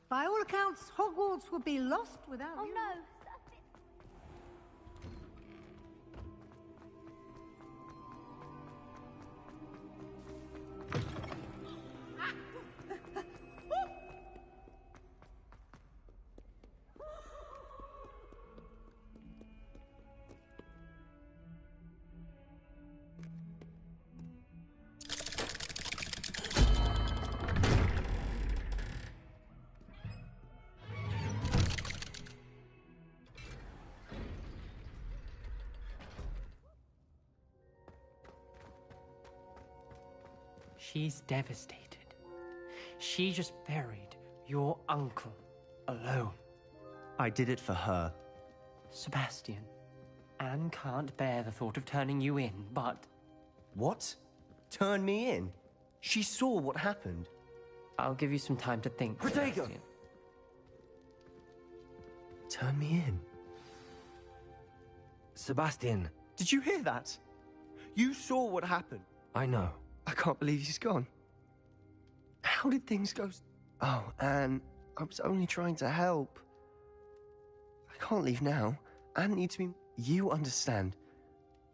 By all accounts, Hogwarts would be lost without you. Oh no! She's devastated. She just buried your uncle alone. I did it for her. Sebastian, Anne can't bear the thought of turning you in, but... What? Turn me in? She saw what happened. I'll give you some time to think, Protego! Sebastian. Turn me in? Sebastian. Did you hear that? You saw what happened. I know. I can't believe he's gone. How did things go? Oh, Anne, I was only trying to help. I can't leave now. Anne needs me. You understand.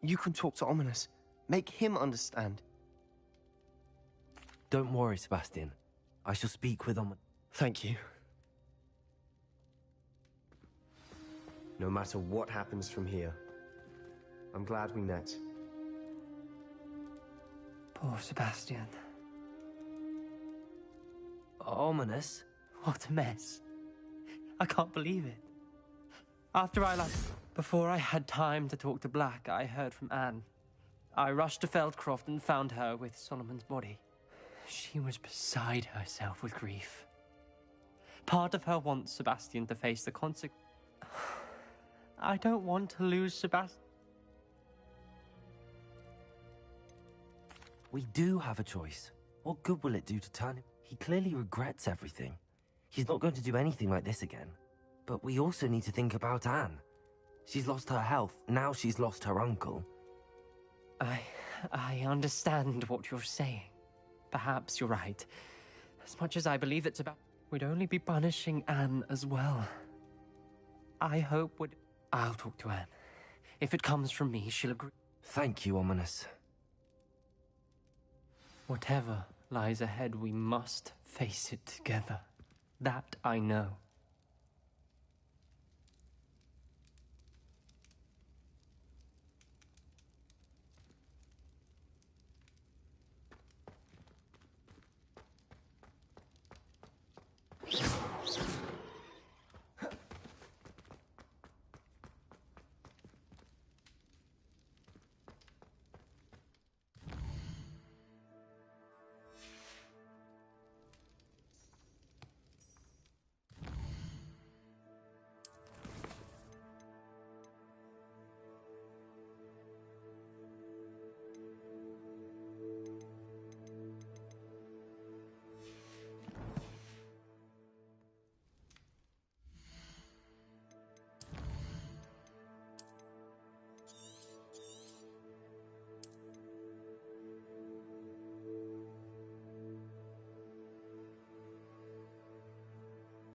You can talk to Ominous. Make him understand. Don't worry, Sebastian. I shall speak with Ominous. Thank you. No matter what happens from here, I'm glad we met. Poor Sebastian. Ominous? What a mess. I can't believe it. After I left, before I had time to talk to Black, I heard from Anne. I rushed to Feldcroft and found her with Solomon's body. She was beside herself with grief. Part of her wants Sebastian to face the consequences. I don't want to lose Sebastian. We do have a choice. What good will it do to turn him? He clearly regrets everything. He's not going to do anything like this again. But we also need to think about Anne. She's lost her health, now she's lost her uncle. I understand what you're saying. Perhaps you're right. As much as I believe it's about... We'd only be punishing Anne as well. I hope would... I'll talk to Anne. If it comes from me, she'll agree. Thank you, Ominous. Whatever lies ahead, we must face it together. That I know.